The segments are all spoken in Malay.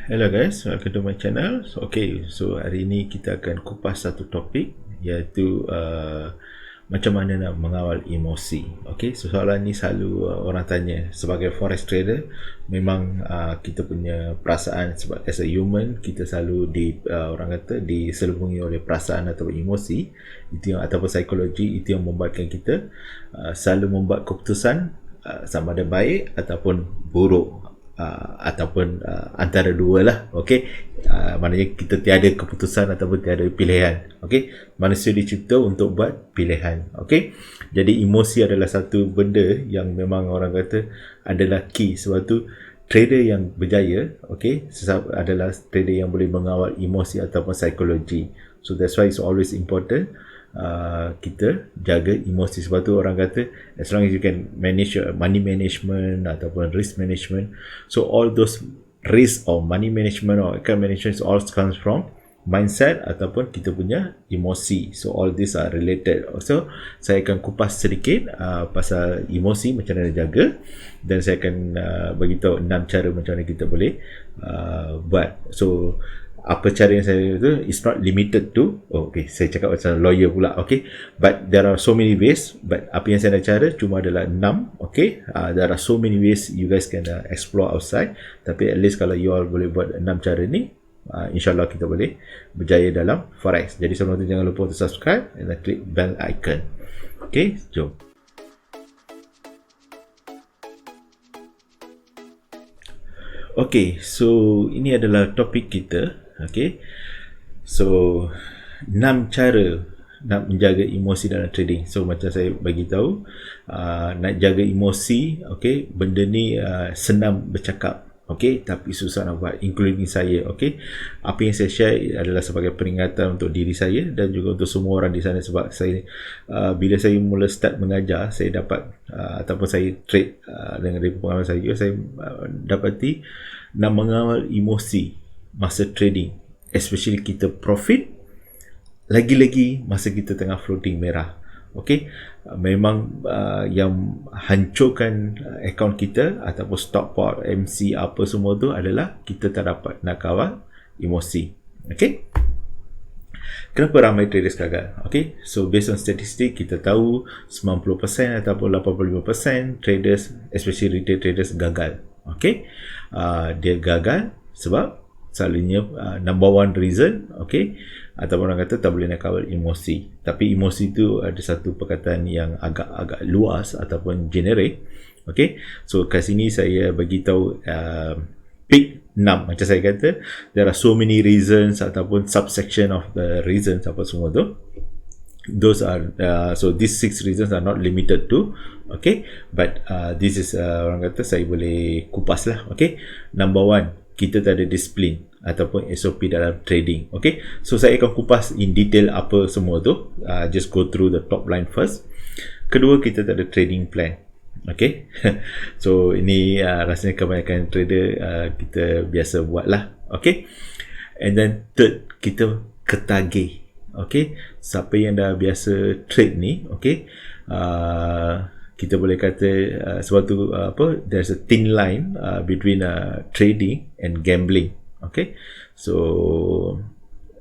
Hello guys, welcome to my channel. So hari ini kita akan kupas satu topik, iaitu macam mana nak mengawal emosi. Okay, so soalan ni selalu orang tanya. Sebagai forex trader, memang kita punya perasaan, sebab as a human, kita selalu orang kata diselubungi oleh perasaan atau emosi, itu yang, ataupun psikologi, itu yang membuatkan kita selalu membuat keputusan sama ada baik ataupun buruk. Ataupun antara dua lah. Okay, maknanya kita tiada keputusan ataupun tiada pilihan. Okay, manusia dicipta untuk buat pilihan. Okay, jadi emosi adalah satu benda yang memang orang kata adalah key. Sebab tu trader yang berjaya, okay, adalah trader yang boleh mengawal emosi ataupun psikologi. So that's why it's always important kita jaga emosi. Sebab tu orang kata as long as you can manage your money management ataupun risk management, so all those risk or money management or account management all comes from mindset ataupun kita punya emosi. So all these are related. So saya akan kupas sedikit pasal emosi, macam mana jaga, dan saya akan beritahu 6 cara macam mana kita boleh buat. So apa cara yang saya tu, it's not limited to, saya cakap macam lawyer pula, but there are so many ways, but apa yang saya nak cara cuma adalah 6, there are so many ways you guys can explore outside, tapi at least kalau you all boleh buat 6 cara ni, insyaAllah kita boleh berjaya dalam forex. Jadi sebelum tu jangan lupa untuk subscribe dan klik bell icon. Jom. So ini adalah topik kita. So 6 cara nak menjaga emosi dalam trading. So macam saya bagi tahu, nak jaga emosi, benda ni senang bercakap, tapi susah nak buat, including saya. Apa yang saya share adalah sebagai peringatan untuk diri saya dan juga untuk semua orang di sana. Sebab saya bila saya mula start mengajar, saya dapat ataupun saya trade dengan pengalaman saya dapati nak mengawal emosi masa trading, especially kita profit, lagi-lagi masa kita tengah floating merah. Memang yang hancurkan akaun kita ataupun stop port, MC, apa semua tu adalah kita tak dapat nak kawal emosi. Kenapa ramai traders gagal? So based on statistik, kita tahu 90% ataupun 85% traders, especially retail traders, gagal. Dia gagal sebab selalunya number one reason, ataupun orang kata tak boleh nak kawal emosi. Tapi emosi tu ada satu perkataan yang agak luas ataupun generic. So kat sini saya bagi tahu pick 6. Macam saya kata, there are so many reasons ataupun subsection of the reasons apa semua tu. Those are so these 6 reasons are not limited to, but this is orang kata saya boleh kupas lah. Number one, kita tak ada disiplin ataupun SOP dalam trading. So saya akan kupas in detail apa semua tu. Just go through the top line first. Kedua, kita tak ada trading plan. So ini rasanya kebanyakan trader kita biasa buat lah. And then third, kita ketagih. Siapa yang dah biasa trade ni, kita boleh kata sebab tu there's a thin line between trading and gambling. So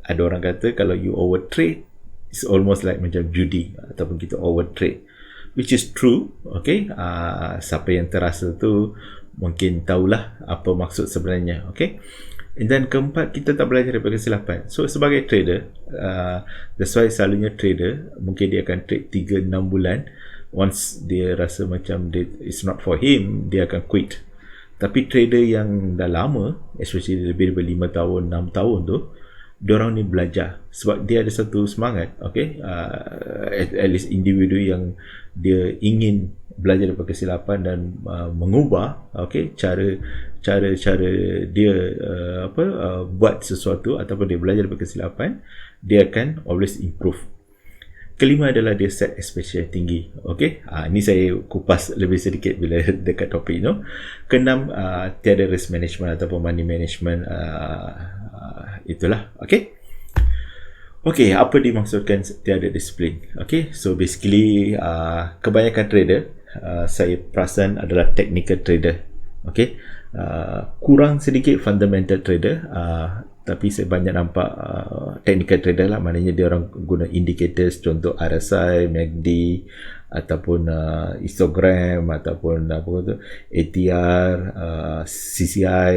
ada orang kata kalau you overtrade, it's almost like macam judi ataupun kita overtrade, which is true. Siapa yang terasa tu mungkin tahulah apa maksud sebenarnya. And then keempat, kita tak belajar daripada kesilapan. So sebagai trader, that's why selalunya trader mungkin dia akan trade 3-6 bulan. Once dia rasa macam it's not for him, dia akan quit. Tapi trader yang dah lama, especially lebih daripada 5 tahun, 6 tahun tu, diorang ni belajar. Sebab dia ada satu semangat, at least individu yang dia ingin belajar daripada kesilapan dan mengubah cara dia buat sesuatu ataupun dia belajar daripada kesilapan, dia akan always improve. Kelima adalah dia set expectation tinggi. Ini saya kupas lebih sedikit bila dekat topik tu. Keenam, tiada risk management ataupun money management. Itulah. Apa dimaksudkan tiada disiplin? So basically kebanyakan trader saya perasan adalah technical trader. Okay, kurang sedikit fundamental trader, tapi saya banyak nampak technical trader lah, maknanya dia orang guna indicators, contoh RSI, MACD ataupun histogram ataupun apa tu, ATR, CCI,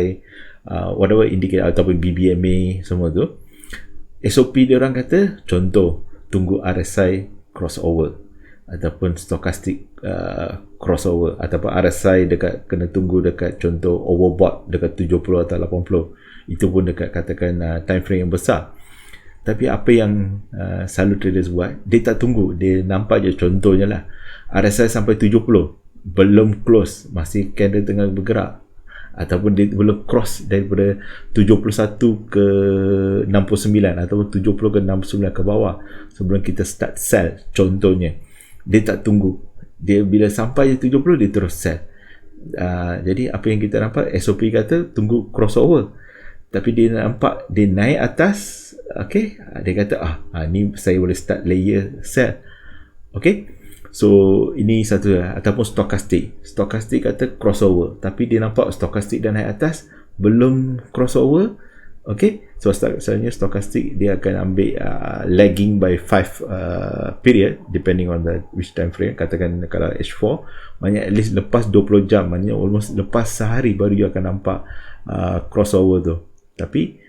whatever indicator ataupun BBMA, semua tu. SOP dia orang kata, contoh tunggu RSI crossover ataupun stochastic crossover, ataupun RSI dekat, kena tunggu dekat contoh overbought dekat 70 atau 80, itu pun dekat katakan time frame yang besar. Tapi apa yang selalu traders buat, dia tak tunggu, dia nampak je contohnya lah, RSI sampai 70 belum close, masih candle tengah bergerak, ataupun dia belum cross daripada 71 ke 69 ataupun 70 ke 69 ke bawah sebelum kita start sell, contohnya. Dia tak tunggu, dia bila sampai 70 dia terus sell. Jadi apa yang kita nampak, SOP kata tunggu crossover, tapi dia nampak dia naik atas, okay, dia kata ni saya boleh start layer sell. Okay, so ini satu lah. Ataupun stochastic kata crossover, tapi dia nampak stochastic dah naik atas, belum crossover. Okay, so sebenarnya stochastic dia akan ambil lagging by 5 period depending on which time frame. Katakan kalau H4, maknanya at least lepas 20 jam, maknanya almost lepas sehari baru you akan nampak crossover tu. Tapi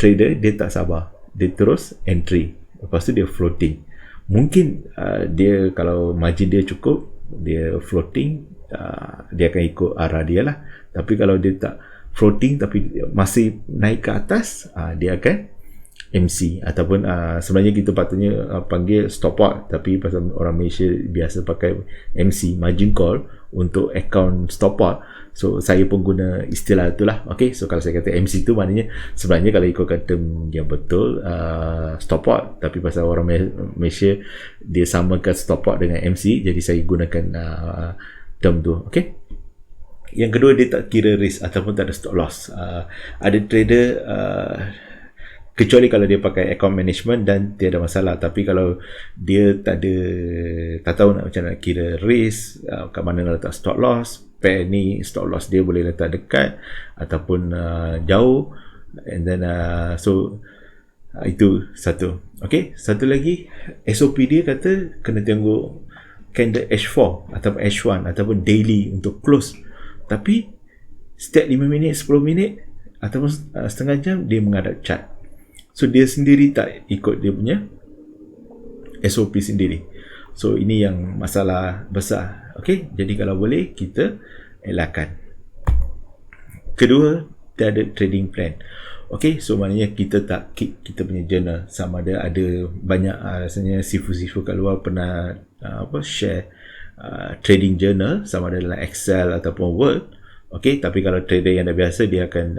trader dia tak sabar, dia terus entry, lepas tu dia floating. Mungkin dia kalau margin dia cukup, dia floating, dia akan ikut arah dia lah. Tapi kalau dia tak floating tapi masih naik ke atas, dia akan MC, ataupun sebenarnya kita patutnya panggil stop out, tapi pasal orang Malaysia biasa pakai MC, margin call, untuk account stop out. So saya pun guna istilah itulah. Okay, so kalau saya kata MC tu maknanya sebenarnya kalau ikutkan term yang betul stop out, tapi pasal orang Malaysia dia samakan stop out dengan MC, jadi saya gunakan term tu. Okay, yang kedua, dia tak kira risk ataupun tak ada stop loss. Ada trader kecuali kalau dia pakai account management dan tiada masalah, tapi kalau dia tak tahu macam nak kira risk, kat mana nak letak stop loss, pair ni stop loss dia boleh letak dekat ataupun jauh, and then so itu satu. Okay, satu lagi, SOP dia kata kena tengok candle H4 ataupun H1 ataupun daily untuk close. Tapi setiap 5 minit, 10 minit ataupun setengah jam dia menghadap chart. So dia sendiri tak ikut dia punya SOP sendiri. So ini yang masalah besar. Okay, jadi kalau boleh kita elakkan. Kedua, dia ada trading plan. Okay, so maknanya kita tak keep kita punya journal. Sama ada banyak rasanya sifu-sifu kat luar pernah share trading journal, sama ada dalam Excel ataupun Word. Okay, tapi kalau trader yang dah biasa, dia akan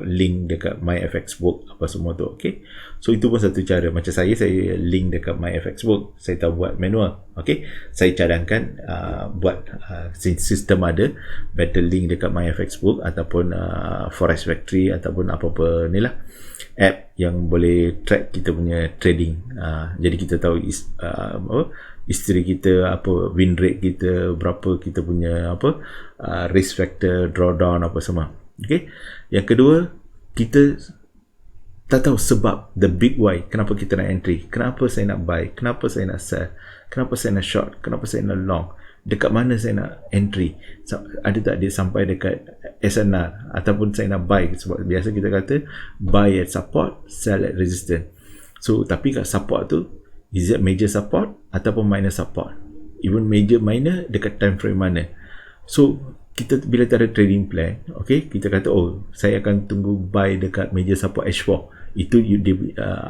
link dekat MyFXBook apa semua tu. Okay, so itu pun satu cara. Macam saya link dekat MyFXBook, saya tahu buat manual. Okay, saya cadangkan buat sistem ada better link dekat MyFXBook ataupun Forex Factory ataupun apa-apa ni lah, app yang boleh track kita punya trading. Jadi kita tahu history kita, apa win rate kita, berapa kita punya risk factor, drawdown apa semua. Okay, yang kedua, kita tak tahu sebab, the big why, kenapa kita nak entry, kenapa saya nak buy, kenapa saya nak sell, kenapa saya nak short, kenapa saya nak long, dekat mana saya nak entry, ada tak dia sampai dekat SNR, ataupun saya nak buy. Sebab biasa kita kata buy at support, sell at resistance. So tapi kat support tu, is it major support ataupun minor support, even major, minor, dekat time frame mana. So kita bila tak ada trading plan, okay, kita kata saya akan tunggu buy dekat major support H4, itu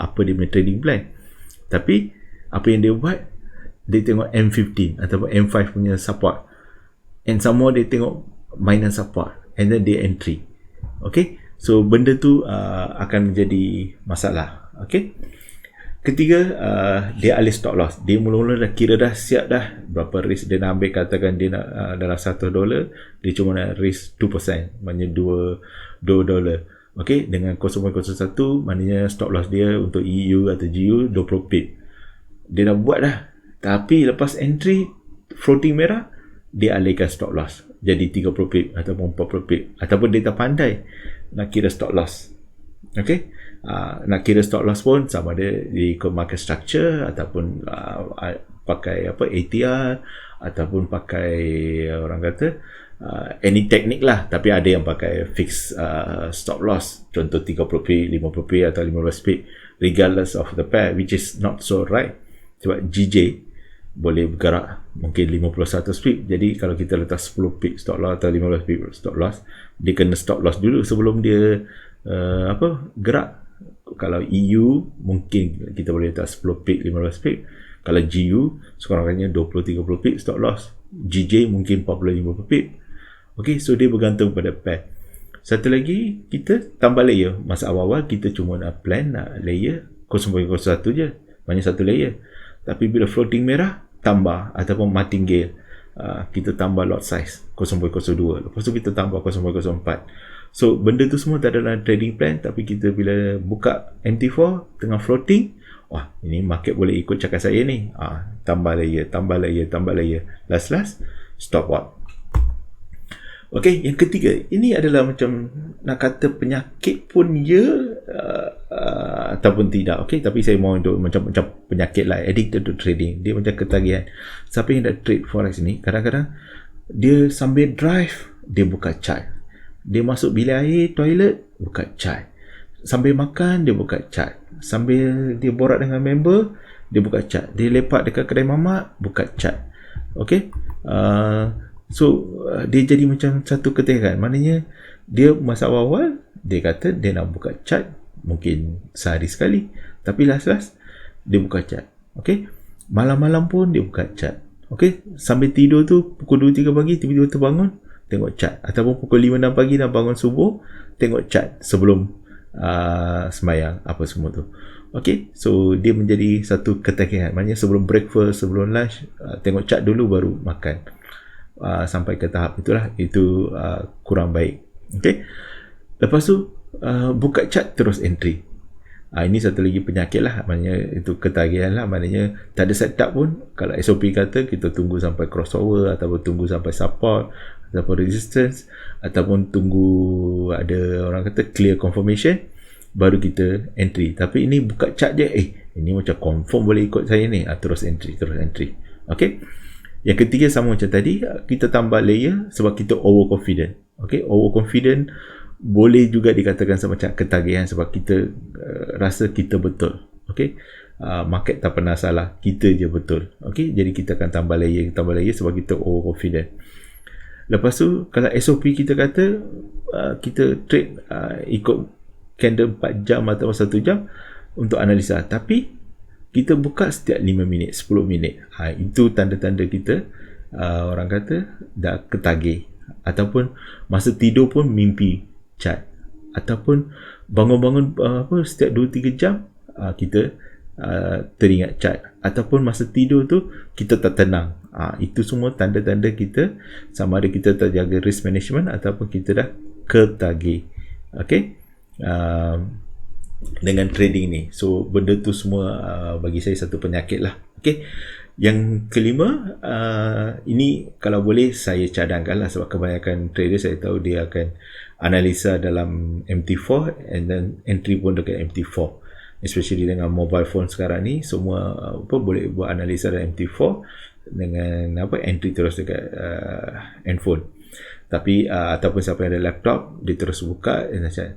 apa dia punya trading plan. Tapi apa yang dia buat, dia tengok M15 ataupun M5 punya support, and some more dia tengok minor support, and then dia entry. Okay, so benda tu akan menjadi masalah. Okay, ketiga, dia alih stop loss. Dia mula-mula dah kira dah siap dah berapa risk dia nak ambil. Katakan dia nak dalam $1, dia cuma nak risk 2%, maknanya $2. Okay, dengan 0.01 maknanya stop loss dia untuk EU atau GU 20 pip. Dia dah buat dah, tapi lepas entry floating merah, dia alihkan stop loss. jadi 30 pip ataupun 40 pip, ataupun dia tak pandai nak kira stop loss. Okay, nak kira stop loss pun sama ada ikut market structure ataupun pakai ATR ataupun pakai orang kata any teknik lah, tapi ada yang pakai fix stop loss, contoh 30 pip, 50 pip atau 15 pip regardless of the pair, which is not so right. Sebab GJ boleh bergerak mungkin 50-100 pip, jadi kalau kita letak 10 pip stop loss atau 15 pip stop loss, dia kena stop loss dulu sebelum dia gerak. Kalau EU mungkin kita boleh letak 10 pip, 15 pip. Kalau GU sekurang-kurangnya 20-30 pip stop loss. GJ mungkin 40-50 pip. Okay, so dia bergantung pada pair. Satu lagi, kita tambah layer. Masa awal-awal kita cuma nak plan, nak layer 0.01 je, banyak satu layer. Tapi bila floating merah, tambah ataupun martingale, kita tambah lot size 0.02, lepas tu kita tambah 0.04. So benda tu semua tak ada dalam trading plan, tapi kita bila buka MT4 tengah floating, wah, ini market boleh ikut cakap saya ni, tambah layer, last stop out. Okey, yang ketiga, ini adalah macam nak kata penyakit pun ya, ataupun tidak. Okey, tapi saya mahu untuk macam penyakit lah, addicted to trading. Dia macam ketagihan. Siapa yang dah trade forex ni, kadang-kadang dia sambil drive, dia buka chart. Dia masuk bilik air, toilet, buka chart. Sambil makan, dia buka chart. Sambil dia borak dengan member, dia buka chart. Dia lepak dekat kedai mamak, buka chart. Okey, so dia jadi macam satu ketikan. Maknanya dia masa awal-awal dia kata dia nak buka chart mungkin sehari sekali, tapi last dia buka chart. Okey, malam-malam pun dia buka chart. Okey, sambil tidur tu pukul 2-3 pagi tiba-tiba terbangun tengok chart, ataupun pukul 5-6 pagi nak bangun subuh tengok chart sebelum sembahyang apa semua tu. Okey, so dia menjadi satu ketikan. Maknanya sebelum breakfast, sebelum lunch, tengok chart dulu baru makan. Sampai ke tahap itulah, itu kurang baik. Okay, lepas tu buka chart terus entry. Ini satu lagi penyakit lah, maknanya itu ketagihan lah. Maknanya tak ada setup pun. Kalau SOP kata kita tunggu sampai crossover, ataupun tunggu sampai support ataupun resistance, ataupun tunggu ada orang kata clear confirmation, baru kita entry. Tapi ini buka chart je, ini macam confirm boleh ikut saya ni, terus entry. Okay, yang ketiga sama macam tadi, kita tambah layer sebab kita overconfident. Okay, overconfident boleh juga dikatakan semacam ketagihan sebab kita rasa kita betul. Okay, market tak pernah salah, kita je betul. Okay, jadi kita akan tambah layer sebab kita overconfident. Lepas tu kalau SOP kita kata kita trade ikut candle 4 jam atau 1 jam untuk analisa, tapi kita buka setiap 5 minit, 10 minit. Itu tanda-tanda kita orang kata dah ketagih. Ataupun masa tidur pun mimpi chart. Ataupun bangun-bangun setiap 2-3 jam kita teringat chart. Ataupun masa tidur tu kita tak tenang. Itu semua tanda-tanda kita sama ada kita terjaga risk management ataupun kita dah ketagih. Okay, dengan trading ni. So benda tu semua bagi saya satu penyakit lah. Okay, yang kelima, ini kalau boleh saya cadangkan lah, sebab kebanyakan trader saya tahu dia akan analisa dalam MT4 and then entry pun dekat MT4, especially dengan mobile phone sekarang ni, semua boleh buat analisa dalam MT4 dengan entry terus dekat handphone. Tapi ataupun siapa yang ada laptop, dia terus buka.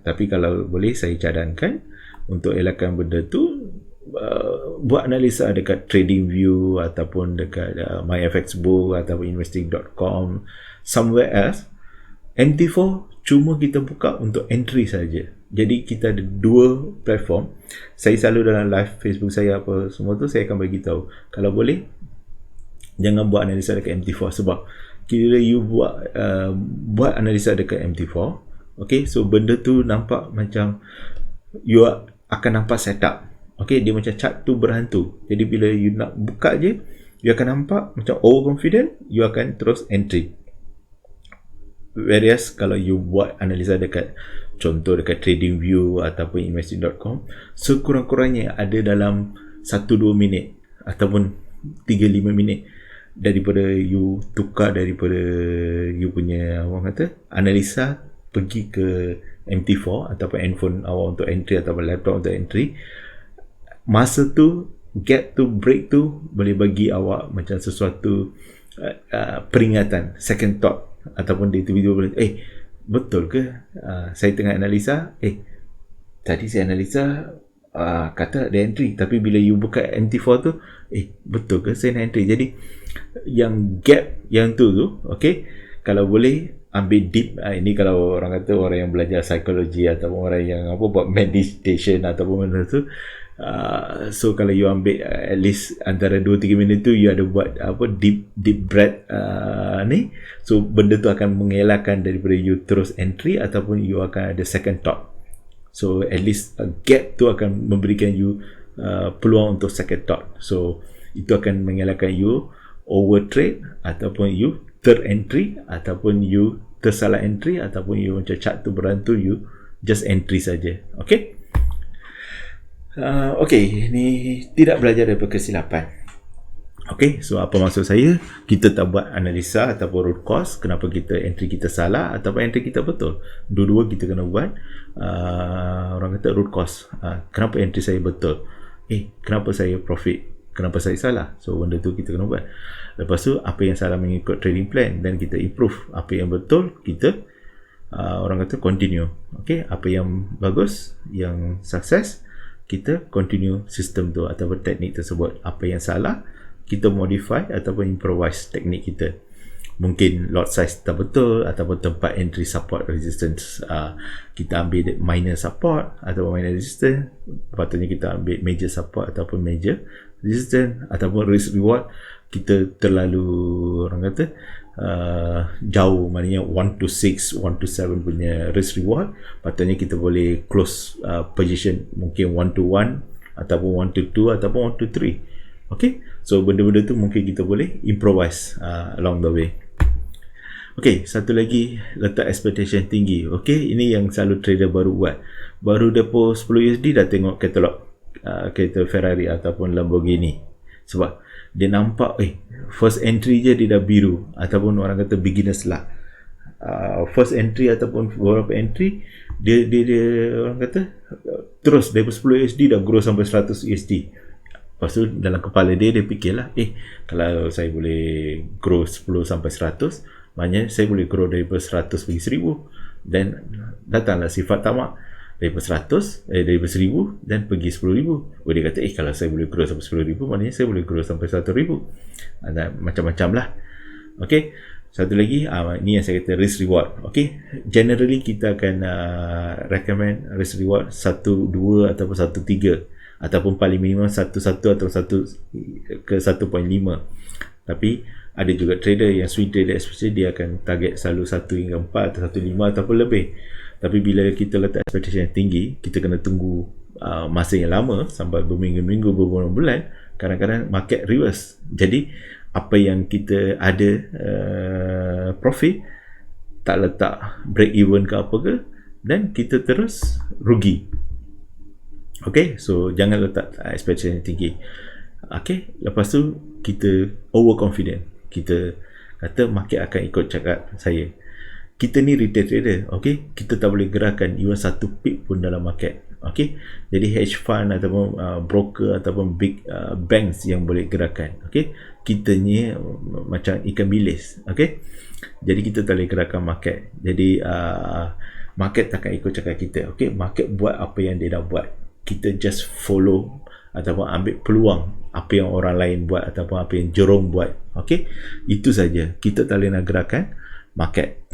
Tapi kalau boleh saya cadangkan untuk elakkan benda tu, buat analisa dekat TradingView ataupun dekat MyFXBook ataupun investing.com, somewhere else. MT4 cuma kita buka untuk entry saja. Jadi kita ada dua platform. Saya selalu dalam live Facebook saya apa semua tu, saya akan bagi tahu, kalau boleh jangan buat analisa dekat MT4, sebab kira you buat analisa dekat MT4, okay, so benda tu nampak macam you akan nampak setup. Okay, dia macam chart tu berhantu. Jadi bila you nak buka je, you akan nampak macam overconfident, you akan terus entry. Whereas kalau you buat analisa dekat, contoh dekat TradingView ataupun investing.com, sekurang-kurangnya ada dalam 1-2 minit ataupun 3-5 minit daripada you tukar daripada you punya orang kata analisa pergi ke MT4 ataupun handphone awak untuk entry ataupun laptop untuk entry, masa tu gap tu, break tu boleh bagi awak macam sesuatu peringatan, second thought, ataupun dia tiba-tiba boleh betul ke saya tengah analisa, tadi saya analisa kata ada entry, tapi bila you buka MT4 tu betul ke saya nak entry. Jadi yang gap yang tu okay, kalau boleh ambil deep, ini kalau orang kata orang yang belajar psikologi ataupun orang yang buat meditation ataupun benda tu, so kalau you ambil at least antara 2-3 minit tu you ada buat deep breath ni, so benda tu akan mengelakkan daripada you terus entry ataupun you akan ada second thought. So at least gap tu akan memberikan you peluang untuk second thought. So itu akan mengelakkan you overtrade ataupun you terentry ataupun you tersalah entry ataupun you macam chart tu berantu you just entry saja. Okay. Okay, ni tidak belajar daripada kesilapan. Okay, so apa maksud saya? Kita tak buat analisa ataupun root cause kenapa kita entry kita salah ataupun entry kita betul. Dua-dua kita kena buat orang kata root cause. Kenapa entry saya betul? Kenapa saya profit? Kenapa saya salah? So benda tu kita kena buat. Lepas tu apa yang salah mengikut trading plan, dan kita improve. Apa yang betul kita orang kata continue. Okay, apa yang bagus, yang sukses, kita continue sistem tu ataupun teknik tersebut. Apa yang salah, kita modify ataupun improvise teknik kita. Mungkin lot size tak betul ataupun tempat entry support resistance kita ambil minor support ataupun minor resistance, patutnya kita ambil major support ataupun major resistance, ataupun risk reward kita terlalu orang kata jauh, maknanya 1 to 6, 1 to 7 punya risk reward, patutnya kita boleh close position mungkin 1 to 1 ataupun 1 to 2 ataupun 1 to 3. Okay, so benda-benda tu mungkin kita boleh improvise along the way. Okay, satu lagi, letak expectation tinggi. Okay, ini yang selalu trader baru buat. Baru depo 10 USD dah tengok katalog kereta Ferrari ataupun Lamborghini. Sebab dia nampak first entry je dia dah biru, ataupun orang kata beginner's luck. First entry ataupun beberapa entry dia orang kata terus dari 10 USD dah grow sampai 100 USD. Lepas tu dalam kepala dia fikirlah, kalau saya boleh grow 10 sampai 100, maknanya saya boleh grow daripada 100 pergi 1000. Dan datanglah sifat tamak daripada 100 daripada 1000 dan pergi 10,000. Dia kata kalau saya boleh grow sampai 10,000, maknanya saya boleh grow sampai 100,000. Macam-macam lah. Okay, satu lagi, ni yang saya kata risk reward. Okay, generally kita akan recommend risk reward 1, 2 ataupun 1, 3, ataupun paling minimum 1, 1 atau 1 ke 1.5. Tapi ada juga trader yang swing trader especially, dia akan target selalu 1 hingga 4 atau 1.5 ataupun lebih. Tapi bila kita letak expectation yang tinggi, kita kena tunggu masa yang lama sampai berminggu-minggu, berbulan-bulan. Kadang-kadang market reverse. Jadi apa yang kita ada profit, tak letak break even ke apa ke, dan kita terus rugi. Okay, so jangan letak expectation yang tinggi. Okay, lepas tu kita overconfident. Kita kata market akan ikut cakap saya. Kita ni retail trader, okay, kita tak boleh gerakkan even 1 pip pun dalam market. Okay, jadi hedge fund ataupun broker ataupun big banks yang boleh gerakkan. Okay, kita ni macam ikan bilis. Okay, jadi kita tak boleh gerakkan market. Jadi market takkan ikut cakap kita. Okay, market buat apa yang dia dah buat. Kita just follow ataupun ambil peluang apa yang orang lain buat ataupun apa yang Jerome buat. Okay, itu saja. Kita tak boleh nak gerakkan market.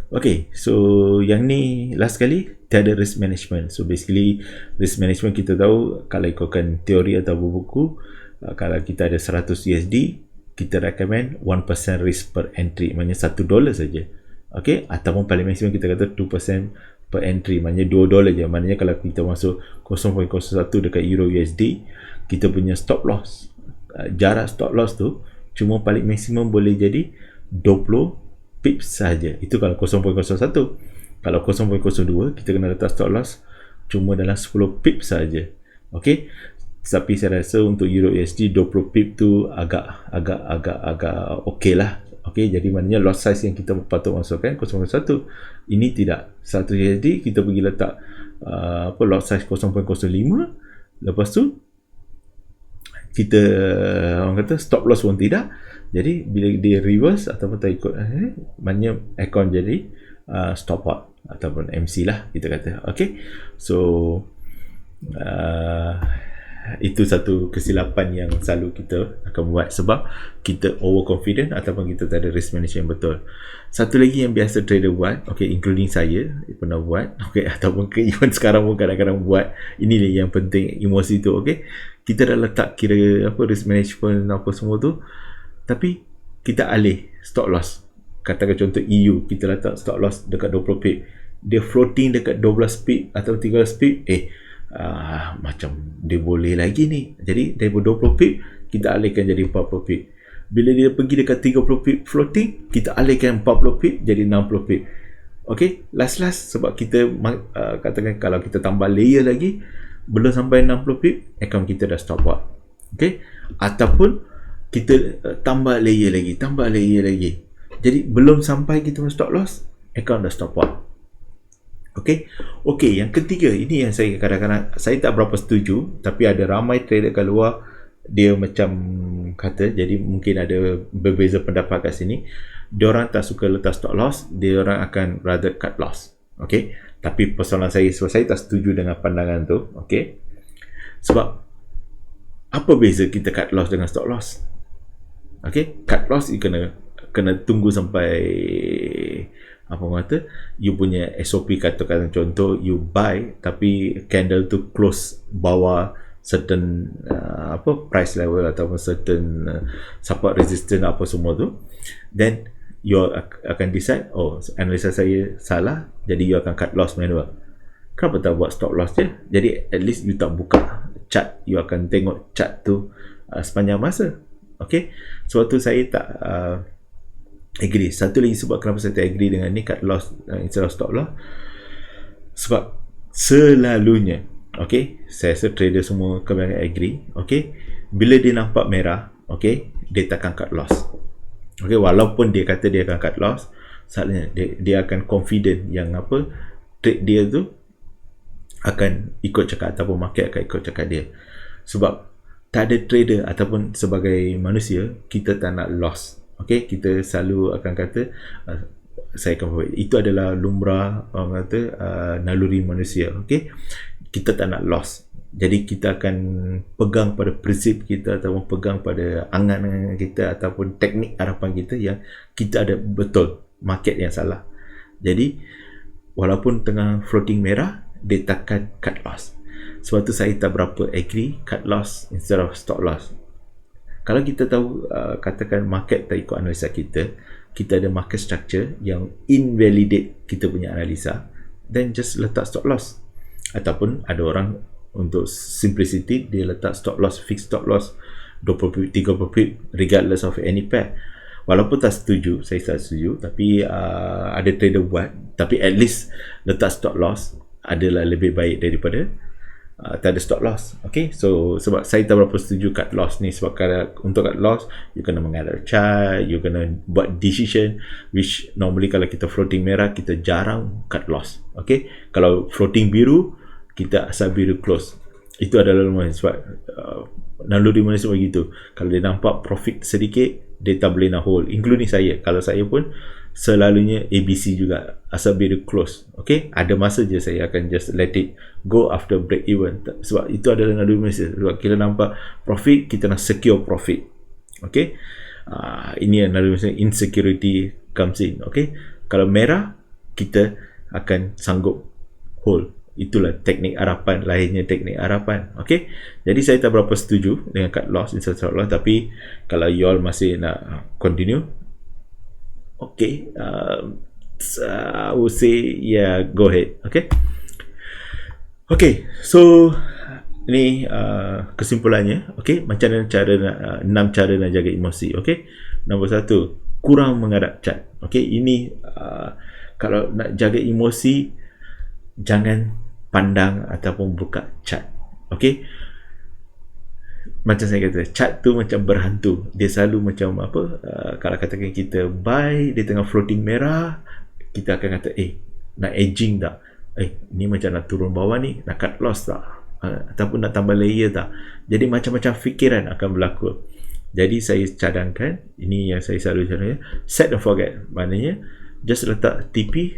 Okay, so yang ni last kali, tiada risk management. So basically risk management kita tahu, kalau ikutkan teori atau buku, kalau kita ada 100 USD, kita recommend 1% risk per entry, maknanya $1 saja. Okay, ataupun paling maksimum kita kata 2% per entry, maknanya $2 je. Maknanya kalau kita masuk 0.01 dekat Euro USD, kita punya stop loss, jarak stop loss tu cuma paling maksimum boleh jadi 20 pips saja. Itu kalau 0.01. Kalau 0.02 kita kena letak stop loss cuma dalam 10 pips saja. Okay, Tapi saya rasa untuk Euro USD 20 pip tu agak okey lah. Okey, jadi maknanya lot size yang kita patut masukkan 0.1. Ini tidak. 1 USD kita pergi letak lot size 0.05. Lepas tu kita orang kata stop loss pun tidak. Jadi bila dia reverse ataupun tak ikut maknanya account jadi stop out ataupun MC lah kita kata. Okey. So itu satu kesilapan yang selalu kita akan buat sebab kita overconfident ataupun kita tak ada risk management yang betul. Satu lagi yang biasa trader buat, okay, including saya pernah buat, okay, ataupun even sekarang pun kadang-kadang buat, inilah yang penting, emosi tu, okay, kita dah letak kira apa risk management apa semua tu, tapi kita alih stop loss. Katakan contoh EU, kita letak stop loss dekat 20 pip, dia floating dekat 12 pip atau 13 pip, macam dia boleh lagi ni. Jadi daripada 20 pip kita alihkan jadi 40 pip. Bila dia pergi dekat 30 pip floating, kita alihkan 40 pip jadi 60 pip. Okay, last sebab kita katakan kalau kita tambah layer lagi, belum sampai 60 pip, account kita dah stop out. Okay, ataupun kita tambah layer lagi. Jadi belum sampai kita stop loss, account dah stop out. Okey, yang ketiga, ini yang saya kadang-kadang saya tak berapa setuju, tapi ada ramai trader kat luar dia macam kata, jadi mungkin ada berbeza pendapat kat sini. Diorang tak suka letak stop loss, diorang akan rather cut loss. Okey, tapi persoalan saya, sebab saya tak setuju dengan pandangan tu. Okey, sebab apa beza kita cut loss dengan stop loss? Okey, cut loss you kena tunggu sampai apa orang kata, you punya SOP, katakan contoh you buy tapi candle tu close bawah certain price level ataupun certain support resistance apa semua tu, then you akan decide, analisa saya salah, jadi you akan cut loss manual. Kenapa tak buat stop loss je? Jadi at least you tak buka chart, you akan tengok chart tu sepanjang masa. Okay, sebab tu saya tak agree. Satu lagi sebab kenapa saya tak agree dengan ni, cut loss instead of stop loss, sebab selalunya, okay, saya rasa trader semua kebanyakan agree, okay, bila dia nampak merah, okay, dia takkan cut loss. Okay, walaupun dia kata dia akan cut loss, selalunya dia akan confident yang apa, trade dia tu akan ikut cakap ataupun market akan ikut cakap dia. Sebab tak ada trader ataupun sebagai manusia, kita tak nak loss. Okay, kita selalu akan kata saya akan buat, itu adalah lumrah orang kata naluri manusia. Okay, kita tak nak loss, jadi kita akan pegang pada prinsip kita ataupun pegang pada angan kita ataupun teknik harapan kita yang kita ada betul, market yang salah. Jadi walaupun tengah floating merah, dia takkan cut loss. Sebab tu saya tak berapa agree cut loss instead of stop loss. Kalau kita tahu katakan market tak ikut analisa kita ada market structure yang invalidate kita punya analisa, then just letak stop loss. Ataupun ada orang untuk simplicity, dia letak stop loss, fixed stop loss 20 pip, 30 pip regardless of any pair. Walaupun tak setuju, saya tak setuju, tapi ada trader buat, tapi at least letak stop loss adalah lebih baik daripada tak ada stop loss. Okay, so sebab saya tak berapa setuju cut loss ni, sebab kalau untuk cut loss you kena mengalir chart, you kena buat decision, which normally kalau kita floating merah kita jarang cut loss. Okay, kalau floating biru kita asal biru close, itu adalah lumayan. Sebab naluri manusia begitu, kalau dia nampak profit sedikit dia tak boleh nak hold, including saya. Kalau saya pun selalunya ABC juga, asal biru close. Okay, ada masa je saya akan just let it go after break even, sebab itu adalah naluri manusia. Sebab kita nampak profit, kita nak secure profit. Okay, ini yang naluri manusia, insecurity comes in. Okay, kalau merah kita akan sanggup hold. Itulah teknik harapan, lahirnya teknik harapan. Okay, jadi saya tak berapa setuju dengan cut loss instead of stop loss, tapi kalau you all masih nak continue, okay, I would say yeah, go ahead. Okay, so ini kesimpulannya. Okay, macam mana cara 6 cara nak jaga emosi. Okay, nombor 1, kurang menghadap chart. Okay, ini kalau nak jaga emosi, jangan pandang ataupun buka chart. Okay, macam saya kata, chart tu macam berhantu. Dia selalu macam apa, kalau katakan kita buy dia tengah floating merah, kita akan kata nak edging tak, ni macam nak turun bawah ni, nak cut loss tak, ataupun nak tambah layer tak. Jadi macam-macam fikiran akan berlaku. Jadi saya cadangkan, ini yang saya selalu cadangkan, set and forget. Maknanya just letak TP,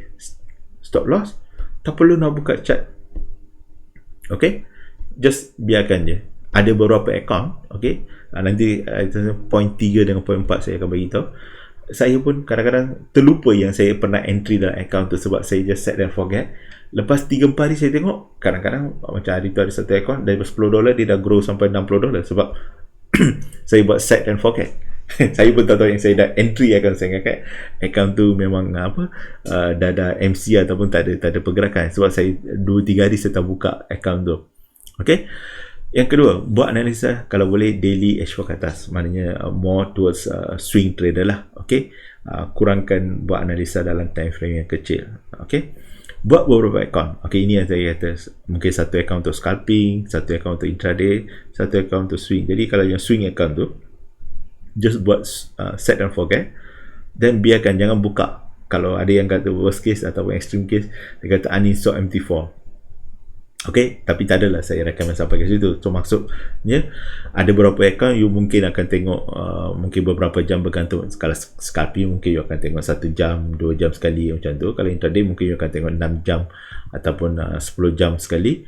stop loss, tak perlu nak buka chart. Okay, just biarkan je. Ada beberapa account, okay, nanti point 3 dengan point 4 saya akan bagi tahu. Saya pun kadang-kadang terlupa yang saya pernah entry dalam account tu, sebab saya just set and forget. Lepas 3-4 hari saya tengok, kadang-kadang macam hari tu ada satu account, dari $10 dia dah grow sampai $60, sebab saya buat set and forget. Saya pun tak tahu yang saya dah entry account saya, kan account tu memang apa, dah ada MC ataupun tak ada pergerakan, sebab saya 2-3 hari saya tak buka account tu. Okay. Yang kedua, buat analisa kalau boleh daily H4 ke atas, maknanya more towards swing trader lah. Okay, kurangkan buat analisa dalam time frame yang kecil. Okay, buat beberapa account. Okay, ini yang saya kata, mungkin satu account untuk scalping, satu account untuk intraday, satu account untuk swing. Jadi kalau yang swing account tu, just buat set and forget, dan biarkan, jangan buka. Kalau ada yang kata worst case ataupun extreme case, dia kata uninstall MT4. Okay, tapi tak adalah saya recommend sampai ke situ. So maksudnya ada beberapa account you mungkin akan tengok mungkin beberapa jam, bergantung. Kalau scalping mungkin you akan tengok 1 jam 2 jam sekali macam tu. Kalau intraday mungkin you akan tengok 6 jam ataupun 10 jam sekali.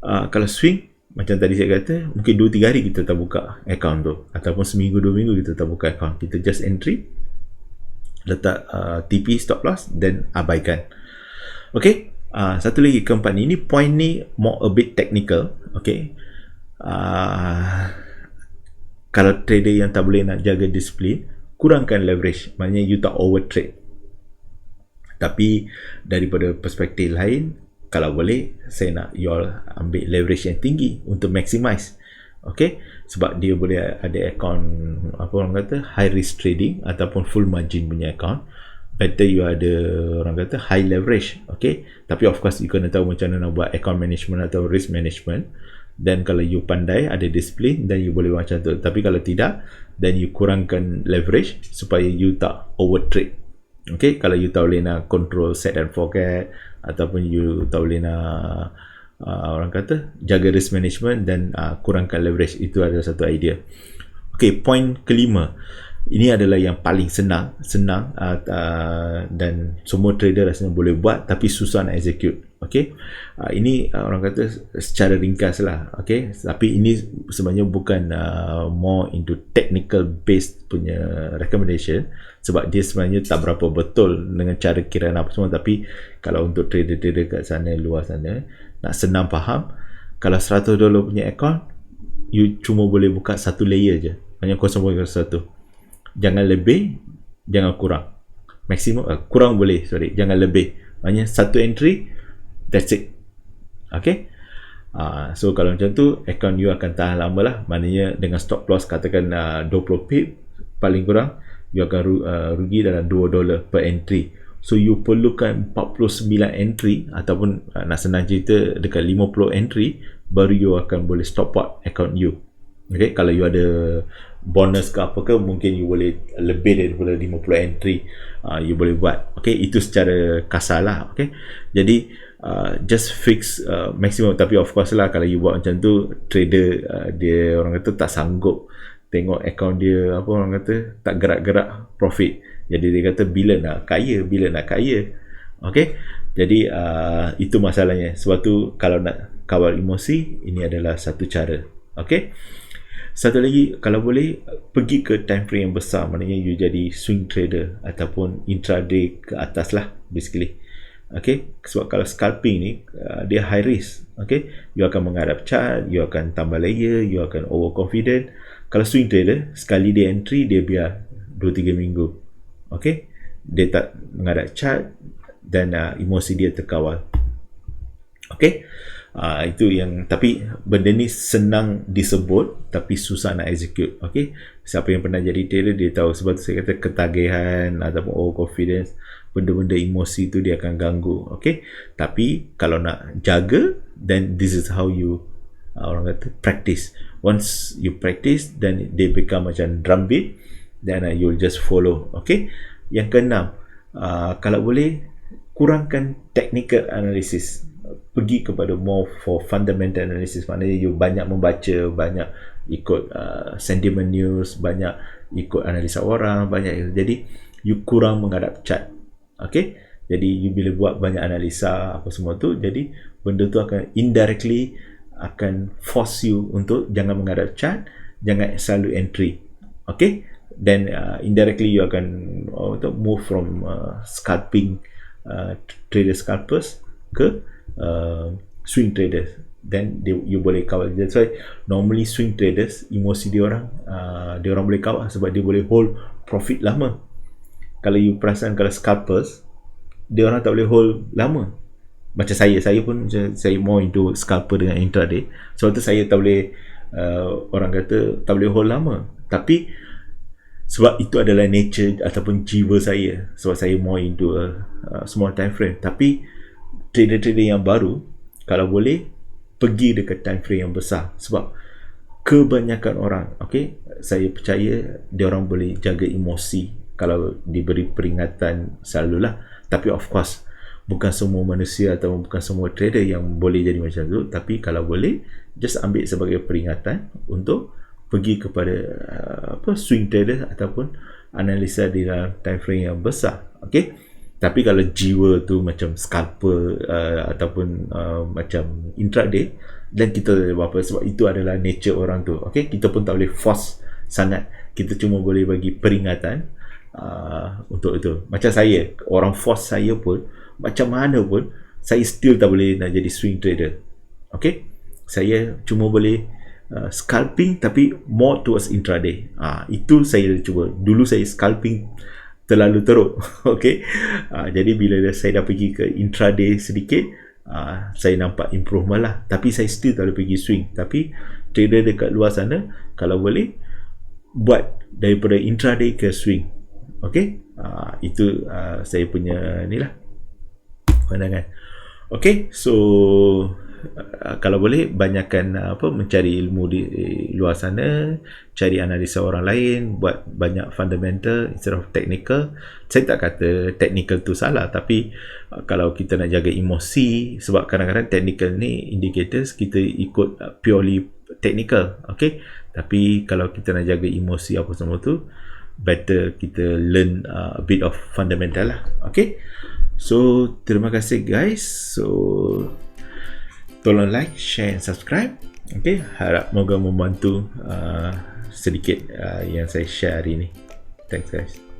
Kalau swing macam tadi saya kata, mungkin 2-3 hari kita tak buka account tu, ataupun seminggu 2 minggu kita tak buka account. Kita just entry, letak TP, stop loss, dan abaikan. Okay. Satu lagi, keempat ni, ini point ni more a bit technical. Okay, kalau trader yang tak boleh nak jaga disiplin, kurangkan leverage, maknanya you tak overtrade. Tapi daripada perspektif lain, kalau boleh, saya nak you all ambil leverage yang tinggi untuk maximize. Okay, sebab dia boleh ada account, apa orang kata, high risk trading ataupun full margin punya account. Better you ada, orang kata, high leverage. Okay, tapi of course you kena tahu macam mana nak buat account management atau risk management. Dan kalau you pandai, ada disiplin, then you boleh macam tu. Tapi kalau tidak, then you kurangkan leverage supaya you tak overtrade. Okay, kalau you tak boleh nak control set and forget, ataupun you tak boleh nak orang kata jaga risk management, dan kurangkan leverage. Itu adalah satu idea. Okay, point kelima. Ini adalah yang paling senang dan semua trader rasanya boleh buat, tapi susah nak execute. Okay, ini orang kata secara ringkas lah. Okay, tapi ini sebenarnya bukan more into technical based punya recommendation, sebab dia sebenarnya tak berapa betul dengan cara kiraan apa semua. Tapi kalau untuk trader-trader kat sana, luar sana, nak senang faham, kalau $100 punya account, you cuma boleh buka satu layer je, hanya 0.1. Jangan lebih, jangan kurang. Maksimum kurang boleh, jangan lebih. Maknanya satu entry, that's it. Okay. So kalau macam tu, account you akan tahan lama lah. Maknanya dengan stop loss katakan 20 pip, paling kurang you akan rugi dalam $2 per entry. So you perlukan 49 entry, ataupun nak senang cerita, dekat 50 entry, baru you akan boleh stop out account you. Okay, kalau you ada bonus ke apa ke, mungkin you boleh lebih daripada 50 entry, you boleh buat. Okay, itu secara kasar lah. Okay, jadi just fix maximum. Tapi of course lah, kalau you buat macam tu, trader dia orang kata tak sanggup tengok account dia, apa orang kata, tak gerak-gerak profit. Jadi dia kata bila nak kaya. Okay, jadi itu masalahnya. Sebab tu kalau nak kawal emosi, ini adalah satu cara. Okay, satu lagi, kalau boleh pergi ke time frame yang besar, maknanya you jadi swing trader ataupun intraday ke atas lah basically. Okay, sebab kalau scalping ni dia high risk. Okay, you akan menghadap chart, you akan tambah layer, you akan overconfident. Kalau swing trader, sekali dia entry, dia biar 2-3 minggu. Okay, dia tak menghadap chart, dan emosi dia terkawal. Okay, itu yang, tapi benda ni senang disebut tapi susah nak execute. Okay, siapa yang pernah jadi trader dia tahu. Sebab tu saya kata ketagihan ataupun overconfidence, benda-benda emosi tu dia akan ganggu. Okay, tapi kalau nak jaga, then this is how you orang kata practice. once you practice, then they become macam drum beat, then you'll just follow. Okay. Yang keenam, kalau boleh kurangkan technical analysis, pergi kepada more for fundamental analysis. Maknanya you banyak membaca, banyak ikut sentiment news, banyak ikut analisa orang, banyak, jadi you kurang menghadap chart. Okay. Jadi you bila buat banyak analisa apa semua tu, jadi benda tu akan indirectly akan force you untuk jangan menghadap chart, jangan selalu entry. Okay. Then indirectly you akan move from scalping trader scalpers ke swing traders. Then you boleh kawal. That's why normally swing traders, emosi dia orang boleh kawal sebab dia boleh hold profit lama. Kalau you perasan, kalau scalpers, dia orang tak boleh hold lama. Macam saya pun, saya more into scalper dengan intraday, sebab tu saya tak boleh, orang kata tak boleh hold lama. Tapi sebab itu adalah nature ataupun jiwa saya, sebab saya more into small time frame. Tapi trader-trader yang baru, kalau boleh pergi dekat time frame yang besar, sebab kebanyakan orang, okay, saya percaya dia orang boleh jaga emosi kalau diberi peringatan selalulah. Tapi of course bukan semua manusia atau bukan semua trader yang boleh jadi macam tu. Tapi kalau boleh, just ambil sebagai peringatan untuk pergi kepada swing trader ataupun analisa di dalam time frame yang besar. Okay. Tapi kalau jiwa tu macam scalper ataupun macam intraday, dan kita tak boleh apa, sebab itu adalah nature orang tu. Okay. Kita pun tak boleh force sangat, kita cuma boleh bagi peringatan untuk itu. Macam saya, orang force saya pun, macam mana pun saya still tak boleh nak jadi swing trader. Okay. Saya cuma boleh scalping, tapi more towards intraday. Itu saya cuba. Dulu saya scalping terlalu teruk. Okay. Jadi bila saya dah pergi ke intraday sedikit, saya nampak improvement lah. Tapi saya still tak boleh pergi swing. Tapi trader dekat luar sana, kalau boleh buat daripada intraday ke swing. Okay. Itu saya punya ni lah pandangan. Okay. So kalau boleh banyakkan mencari ilmu di luar sana, cari analisa orang lain, buat banyak fundamental instead of technical. Saya tak kata technical tu salah, tapi kalau kita nak jaga emosi, sebab kadang-kadang technical ni indicators kita ikut purely technical. Okay. Tapi kalau kita nak jaga emosi apa semua tu, better kita learn a bit of fundamental lah. Okay. So terima kasih guys. So tolong like, share and subscribe. Okay. Harap moga membantu sedikit yang saya share hari ni. Thanks guys.